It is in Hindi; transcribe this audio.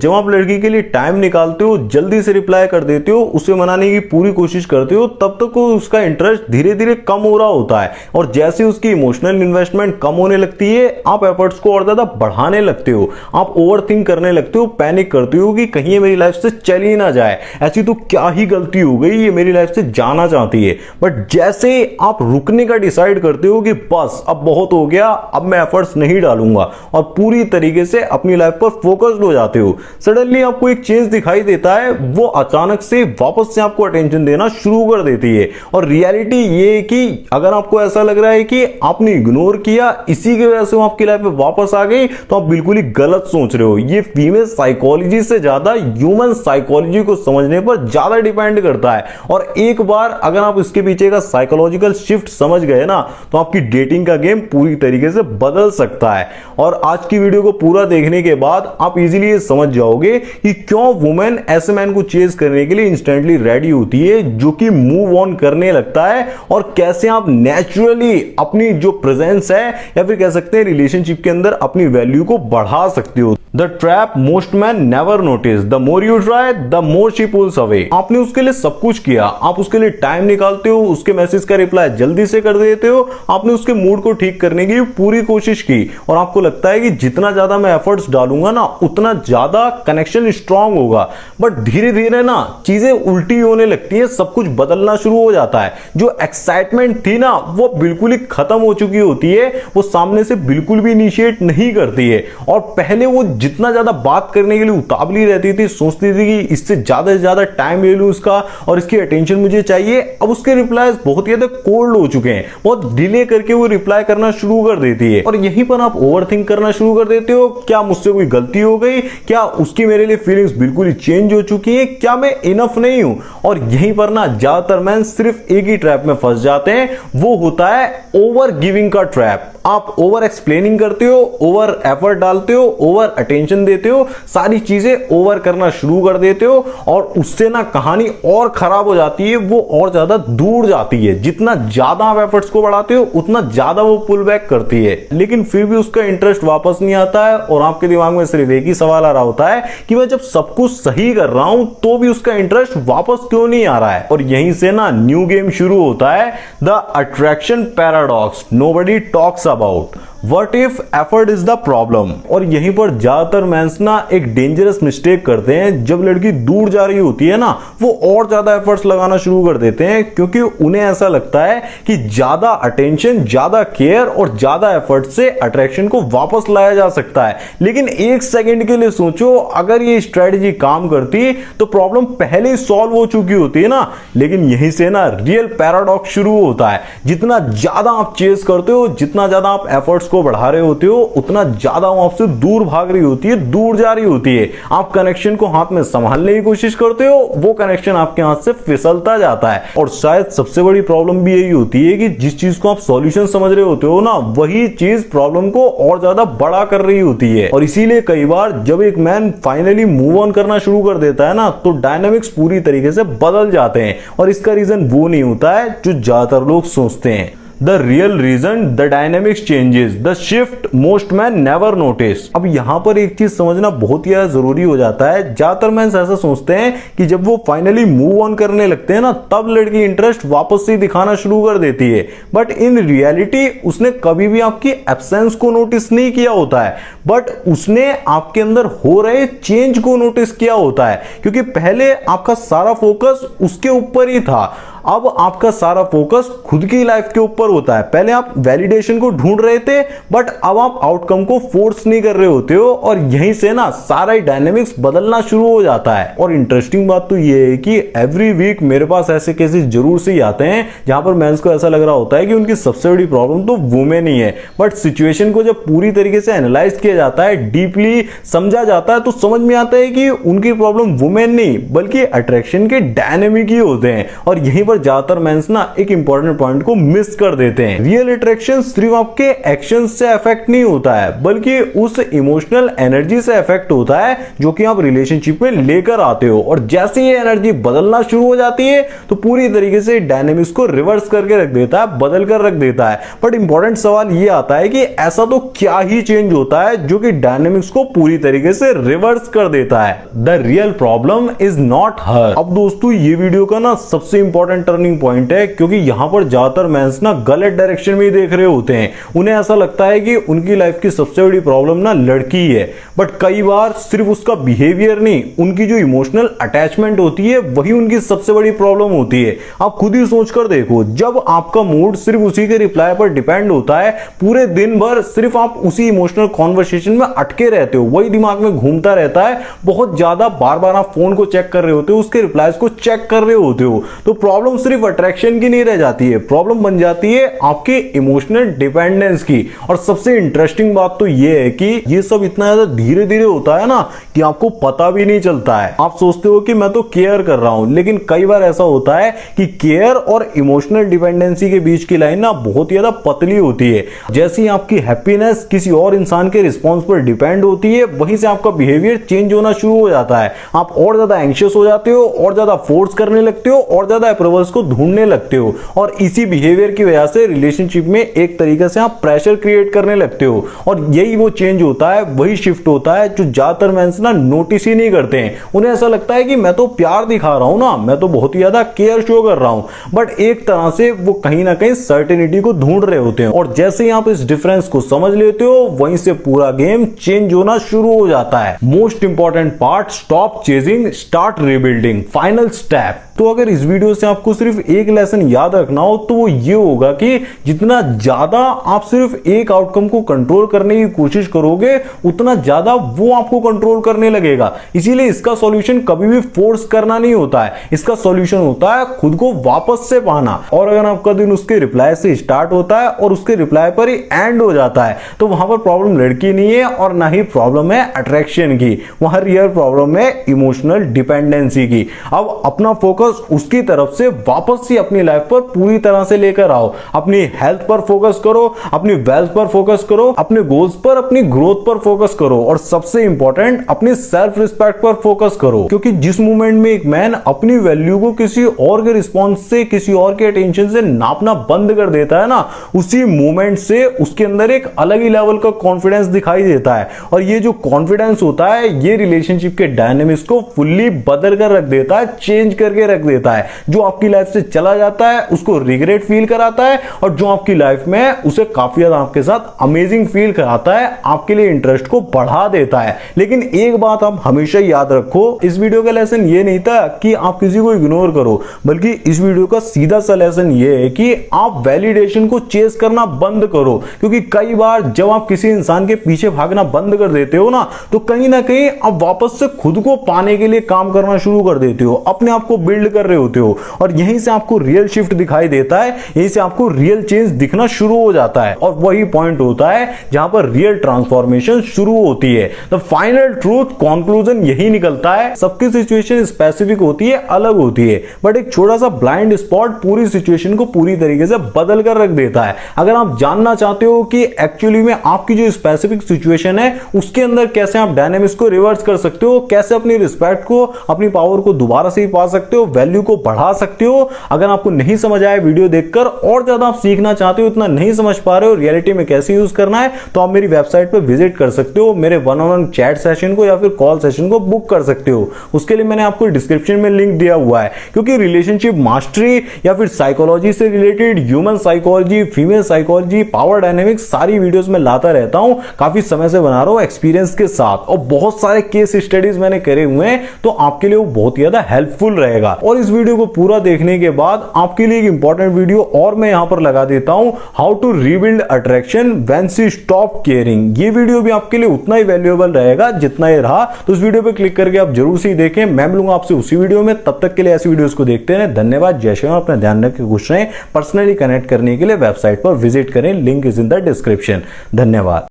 जब आप लड़की के लिए टाइम निकालते हो, जल्दी से रिप्लाई कर देते हो, उसे मनाने की पूरी कोशिश करते हो, तब तक उसका इंटरेस्ट धीरे धीरे कम हो रहा होता है। और जैसे उसकी इमोशनल इन्वेस्टमेंट कम होने लगती है, आप एफर्ट्स को और ज्यादा बढ़ाने लगते हो। आप ओवर थिंक करने लगते हो, पैनिक करते हो कि कहीं ये मेरी लाइफ से चली ना जाए, ऐसी तो क्या ही गलती हो गई, ये मेरी लाइफ से जाना चाहती है। बट जैसे आप रुकने का डिसाइड करते हो कि बस अब बहुत हो गया, अब मैं एफर्ट्स नहीं डालूंगा, और पूरी तरीके से अपनी लाइफ पर फोकस्ड हो जाते हो, सडनली आपको एक चेंज दिखाई देता है। वो अचानक से वापस से आपको अटेंशन देना शुरू कर देती है। और रियलिटी ये है कि अगर आपको ऐसा लग रहा है कि आपने इग्नोर किया, इसी की वजह से वो आपकी लाइफ में वापस आ गई, तो आप बिल्कुल ही गलत सोच रहे हो। ये फीमेल साइकोलॉजी से ज्यादा ह्यूमन साइकोलॉजी को समझने पर ज्यादा डिपेंड करता है। और एक बार अगर आप इसके पीछे का साइकोलॉजिकल शिफ्ट समझ गए ना, तो आपकी डेटिंग का गेम पूरी तरीके से बदल सकता है। और आज की वीडियो को पूरा देखने के बाद आप इजीली ये समझ जाओगे कि क्यों वुमेन ऐसे मैन को चेज करने के लिए इंस्टेंटली रेडी होती है जो कि मूव ऑन करने लगता है, और कैसे आप नेचुरली अपनी जो प्रेजेंस है या फिर कह सकते हैं रिलेशनशिप के अंदर अपनी वैल्यू को बढ़ा सकते हो। The trap most man never notice, the more you try the more she pulls away. आपने उसके लिए सब कुछ किया, आप उसके लिए टाइम निकालते हो, उसके मैसेज का रिप्लाई जल्दी से कर देते हो, आपने उसके मूड को ठीक करने की पूरी कोशिश की, और आपको लगता है कि जितना ज्यादा मैं एफर्ट्स डालूंगा ना, उतना ज्यादा कनेक्शन स्ट्रांग होगा। बट धीरे धीरे ना चीजें उल्टी होने लगती है, सब कुछ बदलना शुरू हो जाता है। जो एक्साइटमेंट थी ना, वो बिल्कुल ही खत्म हो चुकी होती है, वो सामने से बिल्कुल भी इनिशिएट नहीं करती है। और पहले वो जितना ज्यादा बात करने के लिए उतावली रहती थी, सोचती थी कि इससे ज्यादा से ज्यादा टाइम ले लूं इसका और इसकी अटेंशन मुझे चाहिए, अब उसके रिप्लाईज बहुत ज्यादा कोल्ड हो चुके हैं, बहुत डिले करके वो रिप्लाई करना शुरू कर देती है। और यहीं पर आप ओवरथिंक करना शुरू कर देते हो, क्या मुझसे कोई गलती हो गई, क्या उसकी मेरे लिए फीलिंग्स बिल्कुल ही चेंज हो चुकी है, क्या मैं इनफ नहीं हूं। और यहीं पर ना ज्यादातर मैन सिर्फ एक ही ट्रैप में फंस जाते हैं, वो होता है ओवर गिविंग का ट्रैप। आप ओवर एक्सप्लेनिंग करते हो, ओवर एफर्ट डालते हो, ओवर अटेंशन देते हो, सारी चीजें ओवर करना शुरू कर देते हो, और उससे ना कहानी और खराब हो जाती है, वो और ज्यादा दूर जाती है। जितना ज्यादा आप एफर्ट्स को बढ़ाते हो, उतना ज्यादा वो पुल बैक करती है। लेकिन फिर भी उसका इंटरेस्ट वापस नहीं आता है, और आपके दिमाग में सिर्फ एक ही सवाल आ रहा होता है कि मैं जब सब कुछ सही कर रहा हूं, तो भी उसका इंटरेस्ट वापस क्यों नहीं आ रहा है। और यहीं से ना न्यू गेम शुरू होता है, the attraction paradox nobody talks about. What if effort is the problem? और यहीं पर ज्यादातर मेंस ना एक डेंजरस मिस्टेक करते हैं। जब लड़की दूर जा रही होती है ना, वो और ज्यादा एफर्ट्स लगाना शुरू कर देते हैं, क्योंकि उन्हें ऐसा लगता है कि ज्यादा अटेंशन, ज्यादा केयर और ज्यादा एफर्ट से अट्रैक्शन को वापस लाया जा सकता है। लेकिन एक सेकंड के लिए सोचो, अगर ये स्ट्रेटेजी काम करती तो प्रॉब्लम पहले ही सॉल्व हो चुकी होती है ना। लेकिन यहीं से ना रियल पैराडॉक्स शुरू होता है। जितना ज्यादा आप चेज करते हो, जितना ज्यादा आप एफर्ट्स को बढ़ा रहे होते हो, उतना ज्यादा वो आपसे दूर भाग रही होती है, दूर जा रही होती है। आप कनेक्शन को हाथ में संभालने की कोशिश करते हो, वो कनेक्शन आपके हाथ से फिसलता जाता है। और शायद सबसे बड़ी प्रॉब्लम भी यही होती है कि जिस चीज को आप सॉल्यूशन समझ रहे होते हो ना, वही चीज प्रॉब्लम को और ज्यादा बड़ा कर रही होती है। और इसीलिए कई बार जब एक मैन फाइनली मूव ऑन करना शुरू कर देता है ना, तो डायनामिक्स पूरी तरीके से बदल जाते हैं। और इसका रीजन वो नहीं होता है जो ज्यादातर लोग सोचते हैं। The real reason the dynamics changes, the shift most men never notice। अब यहां पर एक चीज समझना बहुत ही जरूरी हो जाता है। ज्यादातर मैन ऐसा सोचते हैं कि जब वो फाइनली मूव ऑन करने लगते हैं ना, तब लड़की इंटरेस्ट वापस से दिखाना शुरू कर देती है। बट इन रियलिटी उसने कभी भी आपकी एब्सेंस को नोटिस नहीं किया होता है, बट उसने आपके अंदर हो रहे चेंज को नोटिस किया होता है, क्योंकि पहले आपका सारा फोकस उसके ऊपर ही था। अब आपका सारा फोकस खुद की लाइफ के ऊपर होता है। पहले आप वैलिडेशन को ढूंढ रहे थे, बट अब आप आउटकम को फोर्स नहीं कर रहे होते हो, और यहीं से ना सारा डायनेमिक्स बदलना शुरू हो जाता है। और इंटरेस्टिंग बात तो ये है कि एवरी वीक मेरे पास ऐसे केसेस जरूर से ही आते हैं जहां पर मेंस को ऐसा लग रहा होता है कि उनकी सबसे बड़ी प्रॉब्लम तो वुमेन ही है। बट सिचुएशन को जब पूरी तरीके से एनालाइज किया जाता है, डीपली समझा जाता है, तो समझ में आता है कि उनकी प्रॉब्लम वुमेन नहीं बल्कि अट्रैक्शन के डायनेमिक ही होते हैं। और यहीं पर ज्यादातर मेंस ना एक इंपॉर्टेंट पॉइंट को मिस कर देते हैं। रियल अट्रैक्शन सिर्फ आपके एक्शन से अफेक्ट नहीं होता है, बल्कि उस इमोशनल एनर्जी से अफेक्ट होता है जो कि आप रिलेशनशिप में लेकर आते हो। और जैसे ये एनर्जी बदलना शुरू हो जाती है तो पूरी तरीके से डायनेमिक्स को रिवर्स करके रख देता है, बदल कर रख देता है। बट इंपॉर्टेंट सवाल ये आता है कि ऐसा तो क्या ही चेंज होता है जो कि डायनेमिक्स को पूरी तरीके से रिवर्स कर देता है। The real problem is not her. अब दोस्तों ये वीडियो का ना सबसे इंपॉर्टेंट टर्निंग पॉइंट है, क्योंकि यहां पर ज्यादातर मेंस ना गलत डायरेक्शन में ही देख रहे होते हैं। उन्हें ऐसा लगता है कि उनकी लाइफ की सबसे बड़ी प्रॉब्लम ना लड़की है, बट कई बार सिर्फ उसका बिहेवियर नहीं, उनकी जो इमोशनल अटैचमेंट होती है वही उनकी सबसे बड़ी प्रॉब्लम होती है। आप खुद ही सोचकर देखो, जब आपका मूड सिर्फ उसी के रिप्लाई पर डिपेंड होता है, पूरे दिन भर सिर्फ आप उसी इमोशनल कॉन्वर्सेशन में अटके रहते हो, वही दिमाग में घूमता रहता है, बहुत ज्यादा बार बार आप फोन को चेक कर रहे होते हो, उसके रिप्लाईज को चेक कर रहे होते हो, तो प्रॉब्लम सिर्फ अट्रैक्शन की नहीं रह जाती है, प्रॉब्लम बन जाती है आपके इमोशनल डिपेंडेंस की। और सबसे इंटरेस्टिंग बात तो यह है कि ये सब इतना ज्यादा धीरे धीरे होता है ना कि आपको पता भी नहीं चलता है। आप सोचते हो कि मैं तो केयर कर रहा हूं, लेकिन कई बार ऐसा होता है कि केयर और इमोशनल डिपेंडेंसी के बीच की लाइन ना बहुत ज्यादा पतली होती है। जैसे ही आपकी हैप्पीनेस किसी और इंसान के रिस्पॉन्स पर डिपेंड होती है, वहीं से आपका बिहेवियर चेंज होना शुरू हो जाता है। आप और ज्यादा एंग्शियस हो जाते हो, और ज्यादा फोर्स करने लगते हो, और ज्यादा अप्रूवल्स को ढूंढने लगते हो, और इसी बिहेवियर की वजह से रिलेशनशिप में एक तरीके से आप प्रेशर क्रिएट करने लगते हो। और यही वो चेंज होता है, वही शिफ्ट होता है जो ज्यादातर मेंस ना नोटिस ही नहीं करते हैं। उन्हें ऐसा लगता है कि मैं तो प्यार दिखा रहा हूं ना, मैं तो बहुत ही ज्यादा केयर शो कर रहा हूं, बट एक तरह से वो कहीं ना कहीं सर्टेनिटी को ढूंढ रहे होते हैं। और जैसे ही आप इस डिफरेंस को समझ लेते हो, वहीं से पूरा गेम चेंज होना शुरू हो जाता है। Most important part, stop chasing, start rebuilding, final step. तो अगर इस वीडियो से आपको सिर्फ एक लेसन याद रखना हो तो वो ये होगा कि जितना ज्यादा आप सिर्फ एक आउटकम को कंट्रोल करने की कोशिश करोगे, उतना ज्यादा वो आपको कंट्रोल करने लगेगा। इसीलिए इसका सॉल्यूशन कभी भी फोर्स करना नहीं होता है, इसका सॉल्यूशन होता है खुद को वापस से पाना। और अगर आपका दिन उसके रिप्लाई से स्टार्ट होता है और उसके रिप्लाई पर ही एंड हो जाता है, तो वहां पर प्रॉब्लम लड़की नहीं है और ना ही प्रॉब्लम है अट्रैक्शन की, वहां रियल प्रॉब्लम है इमोशनल डिपेंडेंसी की। अब अपना फोकस उसकी तरफ से वापस से अपनी लाइफ पर पूरी तरह से लेकर आओ। अपनी हेल्थ पर फोकस करो, अपनी वेल्थ पर फोकस करो, अपने गोल्स पर, अपनी ग्रोथ पर फोकस करो, और सबसे इंपॉर्टेंट अपनी सेल्फ रिस्पेक्ट पर फोकस करो। क्योंकि जिस मोमेंट में एक मैन अपनी वैल्यू को किसी और के रिस्पॉन्स से, किसी और के अटेंशन से नापना बंद कर देता है ना, उसी मोमेंट से उसके अंदर एक अलग ही लेवल का कॉन्फिडेंस दिखाई देता है। और ये जो कॉन्फिडेंस होता है, ये रिलेशनशिप के डायनेमिक्स को फुल्ली बदल कर रख देता है, चेंज करके रख देता है। जो आपकी लाइफ से चला जाता है उसको रिग्रेट फील कराता है, और जो आपकी लाइफ में उसे काफी ज्यादा आपके साथ अमेजिंग फील कराता है, आपके लिए इंटरेस्ट को बढ़ा देता है। लेकिन एक बात आप हमेशा याद रखो, इस वीडियो का लेसन ये नहीं था कि आप किसी को इग्नोर करो, बल्कि इस वीडियो का सीधा सा लेसन ये है कि आप वैलिडेशन को चेस करना बंद करो। क्योंकि कई बार जब आप किसी इंसान के पीछे भागना बंद कर देते हो ना, तो कहीं ना कहीं आप वापस से खुद को पाने के लिए काम करना शुरू कर देते हो, अपने आप को बिल्ड कर रहे होते हो, और यहीं से आपको रियल शिफ्ट दिखाई देता है, यहीं से आपको रियल चेंज दिखना शुरू हो जाता है। और वही पॉइंट होता है जहां पर रियल ट्रांसफॉर्मेशन शुरू होती है। द फाइनल ट्रूथ, कंक्लूजन यही निकलता है, सबकी सिचुएशन स्पेसिफिक होती है, अलग होती है, बट एक छोटा सा ब्लाइंड स्पॉट पूरी सिचुएशन को पूरी तरीके से बदल कर रख देता है। अगर आप जानना चाहते हो कि एक्चुअली में आपकी जो स्पेसिफिक सिचुएशन है उसके अंदर कैसे आप डायनेमिक्स को रिवर्स कर सकते हो, कैसे अपनी रिस्पेक्ट को, अपनी पावर को दोबारा से पा सकते हो, वैल्यू को बढ़ा सकते हो, अगर आपको नहीं समझ आया वीडियो देखकर, और ज्यादा आप सीखना चाहते हो, इतना नहीं समझ पा रहे हो रियलिटी में कैसे यूज करना है, तो आप मेरी वेबसाइट पर विजिट कर सकते हो, मेरे वन-ऑन-वन चैट सेशन को या फिर कॉल सेशन को बुक कर सकते हो। उसके लिए मैंने आपको डिस्क्रिप्शन में लिंक दिया हुआ है। क्योंकि रिलेशनशिप मास्टरी या फिर साइकोलॉजी से related, human psychology, female psychology, power dynamics, सारी वीडियोस में लाता रहता हूं, काफी समय से बना रहा हूं एक्सपीरियंस के साथ, और बहुत सारे केस स्टडीज मैंने करे हुए हैं, तो आपके लिए वो बहुत ही ज्यादा हेल्पफुल रहेगा। और इस वीडियो को पूरा देखने के बाद आपके लिए एक इंपॉर्टेंट वीडियो और मैं यहां पर लगा देता हूं, how to rebuild attraction when she stop caring. ये वीडियो भी आपके लिए उतना ही वैल्यूएबल रहेगा जितना ये रहा, तो इस वीडियो पे क्लिक करके आप जरूर से देखें। मैं मिलूंगा आपसे उसी वीडियो में, तब तक के लिए ऐसी वीडियोस को देखते रहें। धन्यवाद, जय श्री राम, अपना ध्यान रखें, खुश रहें। पर्सनली कनेक्ट करने के लिए वेबसाइट पर विजिट करें, link is in the description. धन्यवाद।